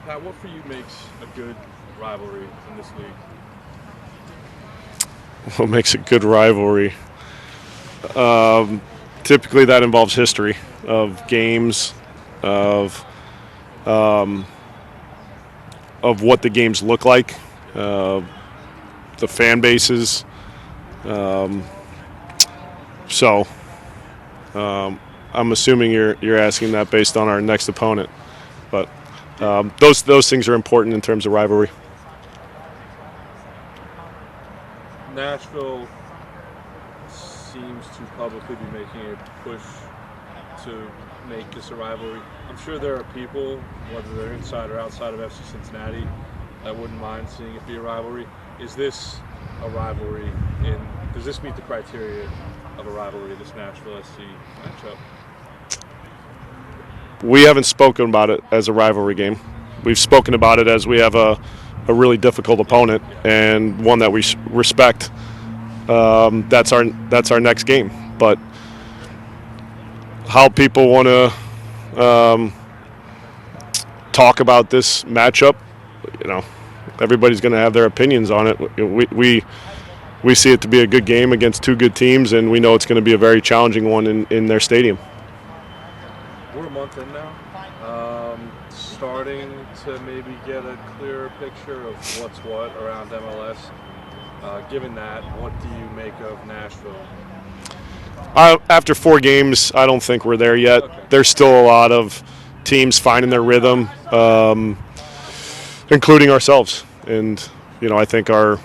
Pat, what for you makes a good rivalry in this league? What makes a good rivalry? Typically, that involves history of games, of what the games look like, the fan bases. So, I'm assuming you're asking that based on our next opponent, but those things are important in terms of rivalry. Nashville seems to publicly be making a push to make this a rivalry. I'm sure there are people, whether they're inside or outside of FC Cincinnati, that wouldn't mind seeing it be a rivalry. Is this a rivalry? Does this meet the criteria of a rivalry, this Nashville SC matchup? We haven't spoken about it as a rivalry game. We've spoken about it as we have a really difficult opponent and one that we respect. That's our next game. But how people want to talk about this matchup, everybody's going to have their opinions on it. We see it to be a good game against two good teams, and we know it's going to be a very challenging one in their stadium. We're a month in now, starting to maybe get a clearer picture of what's what around MLS. Given that, what do you make of Nashville? After 4 games, I don't think we're there yet. Okay. There's still a lot of teams finding their rhythm, including ourselves. And, I think our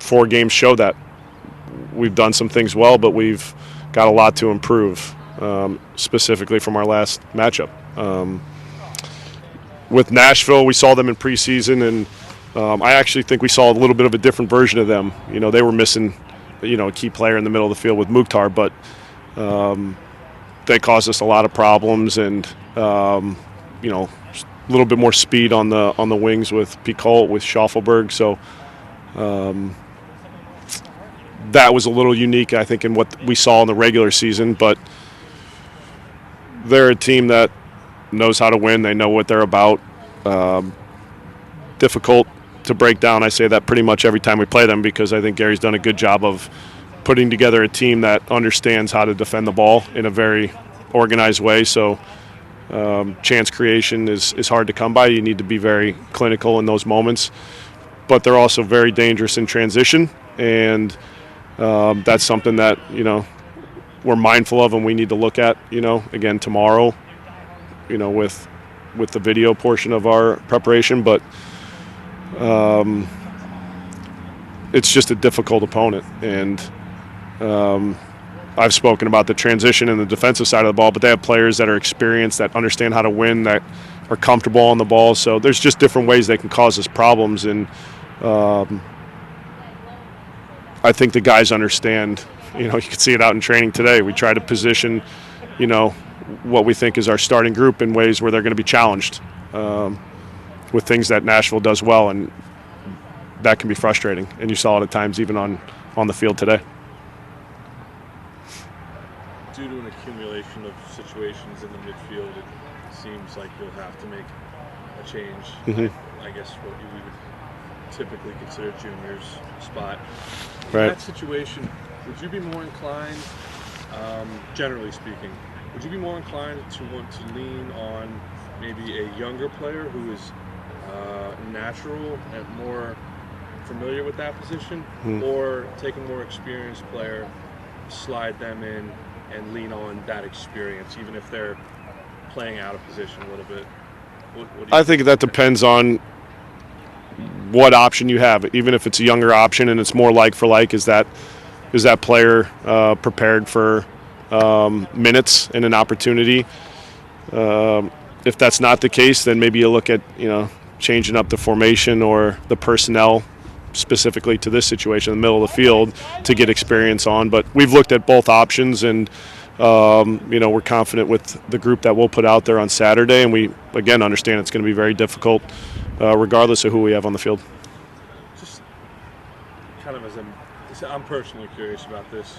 4 games show that. We've done some things well, but we've got a lot to improve, specifically from our last matchup. With Nashville, we saw them in preseason, and I actually think we saw a little bit of a different version of them. They were missing, a key player in the middle of the field with Mukhtar, but they caused us a lot of problems, and a little bit more speed on the wings with Picoult, with Schaufelberg. So that was a little unique, I think, in what we saw in the regular season. But they're a team that knows how to win. They know what they're about. Difficult to break down. I say that pretty much every time we play them because I think Gary's done a good job of putting together a team that understands how to defend the ball in a very organized way. So chance creation is hard to come by. You need to be very clinical in those moments. But they're also very dangerous in transition, and that's something that, we're mindful of and we need to look at, again tomorrow, with the video portion of our preparation. But it's just a difficult opponent, and I've spoken about the transition and the defensive side of the ball, but they have players that are experienced, that understand how to win, that are comfortable on the ball. So there's just different ways they can cause us problems, and I think the guys understand. You can see it out in training today. We try to position, what we think is our starting group in ways where they're going to be challenged with things that Nashville does well, and that can be frustrating. And you saw it at times even on the field today. Due to an accumulation of situations in the midfield, it seems like you'll have to make a change. Mm-hmm. I guess what you would typically consider Junior's spot. Right. In that situation, would you be more inclined, generally speaking, would you be more inclined to want to lean on maybe a younger player who is natural and more familiar with that position, or take a more experienced player, slide them in, and lean on that experience, even if they're playing out of position a little bit? What do you I think that depends on what option you have. Even if it's a younger option and it's more like for like, is that player prepared for minutes and an opportunity? If that's not the case, then maybe you look at changing up the formation or the personnel specifically to this situation in the middle of the field to get experience on. But we've looked at both options, and we're confident with the group that we'll put out there on Saturday, and we again understand it's going to be very difficult regardless of who we have on the field. Just kind of I'm personally curious about this.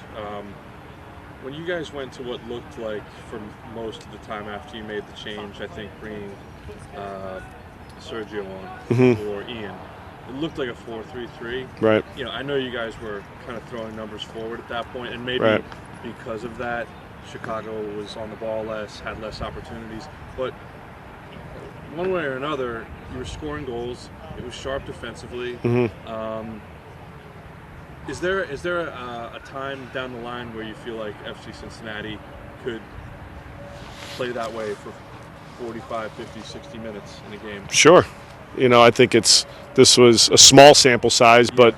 When you guys went to what looked like for most of the time after you made the change, I think bringing Sergio on Mm-hmm. or Ian, it looked like a 4-3-3. Right. You know, I know you guys were kind of throwing numbers forward at that point, and maybe Right. because of that, Chicago was on the ball less, had less opportunities. But one way or another, you were scoring goals. It was sharp defensively. Mm-hmm. Is there a time down the line where you feel like FC Cincinnati could play that way for 45, 50, 60 minutes in a game? Sure. You know, I think this was a small sample size, but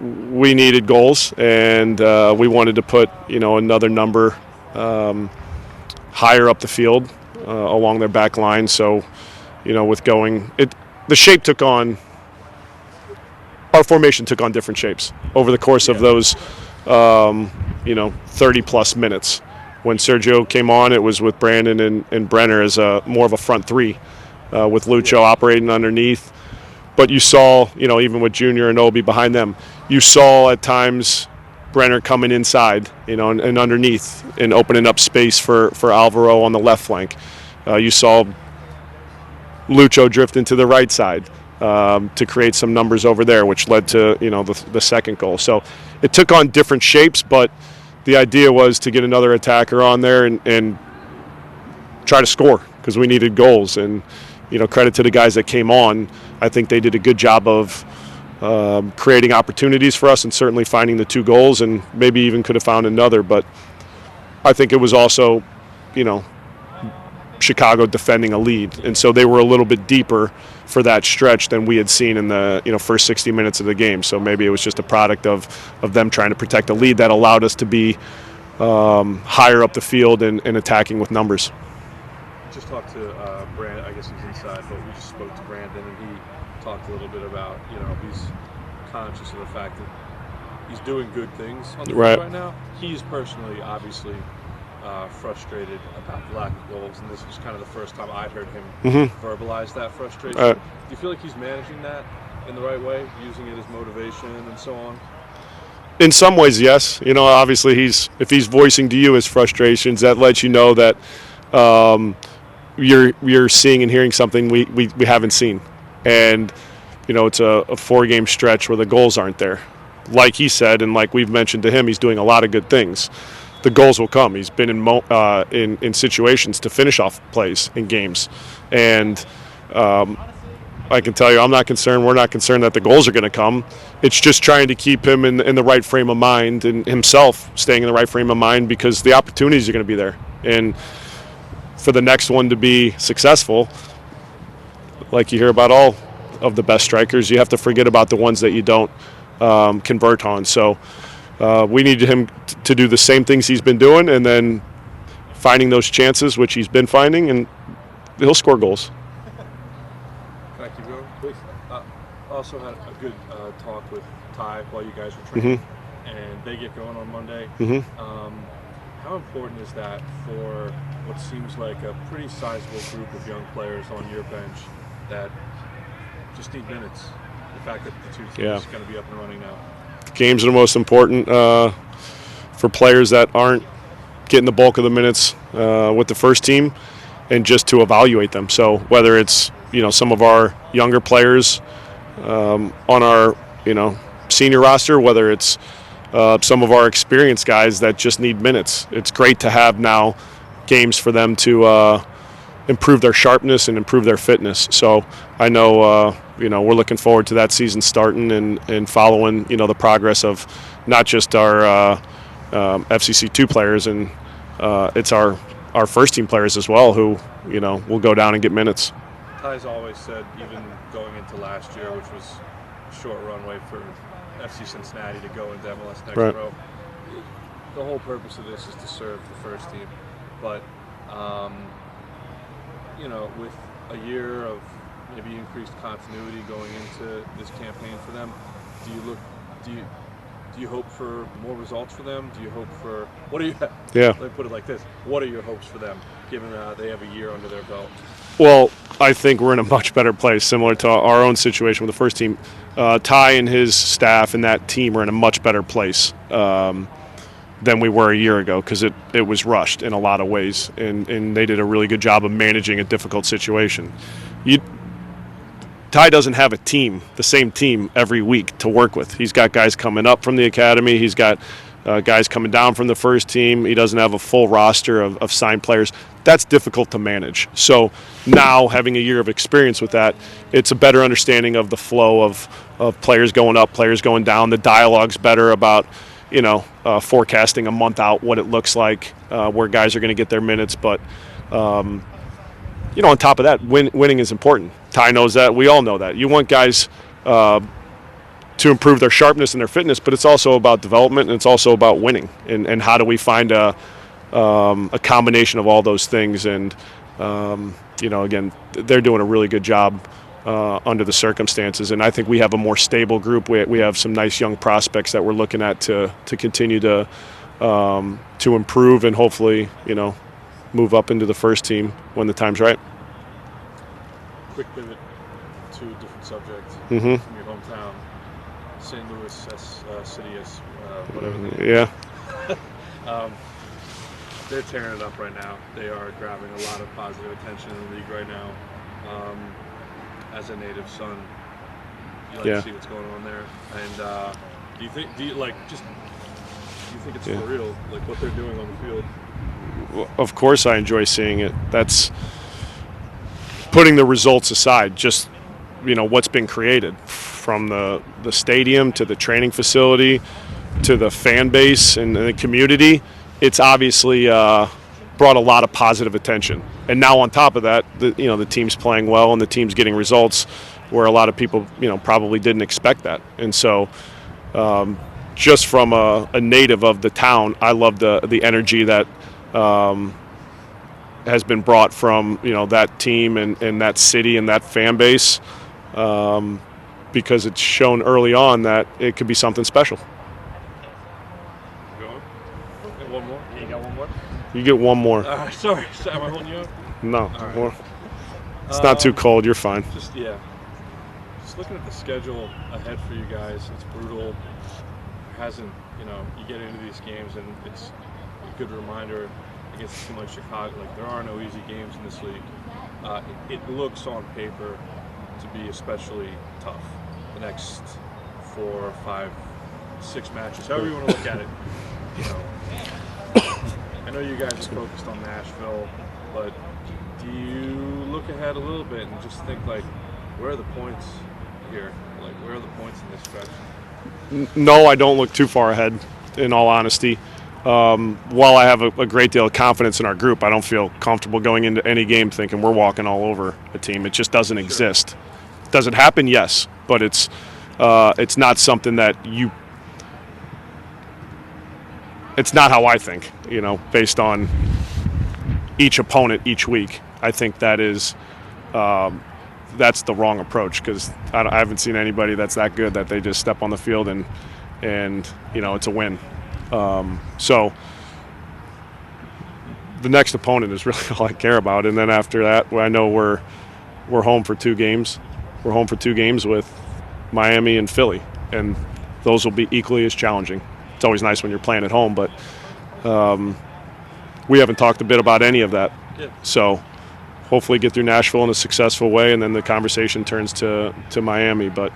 we needed goals, and we wanted to put, you know, another number higher up the field along their back line. So, you know, the shape took on. Our formation took on different shapes over the course of those, 30-plus minutes. When Sergio came on, it was with Brandon and Brenner as more of a front three, with Lucho operating underneath. But you saw, you know, even with Junior and Obi behind them, you saw at times Brenner coming inside, you know, and underneath and opening up space for Alvaro on the left flank. You saw Lucho drift into the right side. To create some numbers over there, which led to, you know, the second goal. So it took on different shapes, but the idea was to get another attacker on there and try to score because we needed goals. And, you know, credit to the guys that came on. I think they did a good job of creating opportunities for us and certainly finding the 2 goals, and maybe even could have found another. But I think it was also, you know, Chicago defending a lead, and so they were a little bit deeper for that stretch than we had seen in the, you know, first 60 minutes of the game. So maybe it was just a product of them trying to protect a lead that allowed us to be higher up the field and attacking with numbers. Just talked to Brandon. I guess he's inside, but we just spoke to Brandon, and he talked a little bit about, you know, he's conscious of the fact that he's doing good things on the field right now. He's personally, obviously, frustrated about the lack of goals, and this was kind of the first time I heard him verbalize that frustration. Do you feel like he's managing that in the right way, using it as motivation and so on? In some ways, yes. You know, obviously, if he's voicing to you his frustrations, that lets you know that you're seeing and hearing something we haven't seen. And, you know, it's a 4-game stretch where the goals aren't there. Like he said, and like we've mentioned to him, he's doing a lot of good things. The goals will come. He's been in situations to finish off plays in games, and I can tell you, I'm not concerned. We're not concerned that the goals are going to come. It's just trying to keep him in the right frame of mind, and himself staying in the right frame of mind, because the opportunities are going to be there. And for the next one to be successful, like you hear about all of the best strikers, you have to forget about the ones that you don't convert on. So. We needed him to do the same things he's been doing, and then finding those chances, which he's been finding, and he'll score goals. Can I keep going? Please. Also had a good talk with Ty while you guys were training, and they get going on Monday. How important is that for what seems like a pretty sizable group of young players on your bench that just need minutes? The fact that the 2 teams are going to be up and running now. Games are the most important for players that aren't getting the bulk of the minutes with the first team, and just to evaluate them. So whether it's, you know, some of our younger players on our, you know, senior roster, whether it's some of our experienced guys that just need minutes, it's great to have now games for them to improve their sharpness and improve their fitness. So I know, you know, we're looking forward to that season starting and following, you know, the progress of not just our FCC2 players, and it's our first team players as well, who, you know, will go down and get minutes. Ty's always said, even going into last year, which was a short runway for FC Cincinnati to go into MLS Next Pro, the whole purpose of this is to serve the first team. But you know, with a year of maybe increased continuity going into this campaign for them, do you hope for more results for them? Do you hope for let me put it like this: what are your hopes for them, given they have a year under their belt? Well, I think we're in a much better place, similar to our own situation with the first team. Ty and his staff and that team are in a much better place. than we were a year ago because it was rushed in a lot of ways, and they did a really good job of managing a difficult situation. Ty doesn't have a team, the same team every week to work with. He's got guys coming up from the academy. He's got guys coming down from the first team. He doesn't have a full roster of signed players. That's difficult to manage. So now, having a year of experience with that, it's a better understanding of the flow of players going up, players going down. The dialogue's better about, forecasting a month out what it looks like, where guys are going to get their minutes. But, on top of that, winning is important. Ty knows that. We all know that. You want guys to improve their sharpness and their fitness, but it's also about development, and it's also about winning. And how do we find a combination of all those things? And, again, they're doing a really good job under the circumstances. And I think we have a more stable group. We have some nice young prospects that we're looking at to continue to improve and hopefully, move up into the first team when the time's right. Quick pivot to a different subject Mm-hmm. from your hometown, St. Louis City, whatever. Yeah. They're tearing it up right now. They are grabbing a lot of positive attention in the league right now. As a native son, you like to see what's going on there. And do you think it's for real, like what they're doing on the field? Well, of course I enjoy seeing it. That's putting the results aside, just what's been created from the stadium to the training facility to the fan base and the community. It's obviously brought a lot of positive attention. And now on top of that, the team's playing well and the team's getting results where a lot of people, probably didn't expect that. And so just from a native of the town, I love the energy that has been brought from, that team and that city and that fan base, because it's shown early on that it could be something special. One more? You got one more? You get one more. Sorry. Am I holding you up? No. Right. Well, it's not too cold. You're fine. Just looking at the schedule ahead for you guys, it's brutal. You get into these games and it's a good reminder against a team like Chicago. Like, there are no easy games in this league. It looks on paper to be especially tough. The next 4, 5, 6 matches, however you want to look at it. I know you guys are focused on Nashville, but do you look ahead a little bit and just think, like, where are the points here? Like, where are the points in this stretch? No, I don't look too far ahead, in all honesty. While I have a great deal of confidence in our group, I don't feel comfortable going into any game thinking we're walking all over a team. It just doesn't exist. Does it happen? Yes, but it's not something that it's not how I think, based on each opponent each week. I think that is that's the wrong approach, because I haven't seen anybody that's that good that they just step on the field and it's a win. So the next opponent is really all I care about, and then after that, I know we're home for 2 games. We're home for 2 games with Miami and Philly, and those will be equally as challenging. It's always nice when you're playing at home, but we haven't talked a bit about any of that. Yeah. So hopefully get through Nashville in a successful way, and then the conversation turns to Miami. But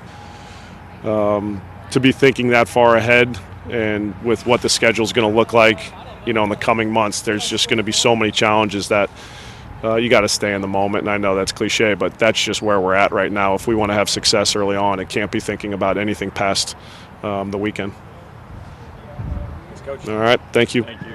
to be thinking that far ahead and with what the schedule is going to look like, in the coming months, there's just going to be so many challenges that you got to stay in the moment. And I know that's cliche, but that's just where we're at right now. If we want to have success early on, it can't be thinking about anything past the weekend. Thanks, Coach. All right. Thank you. Thank you.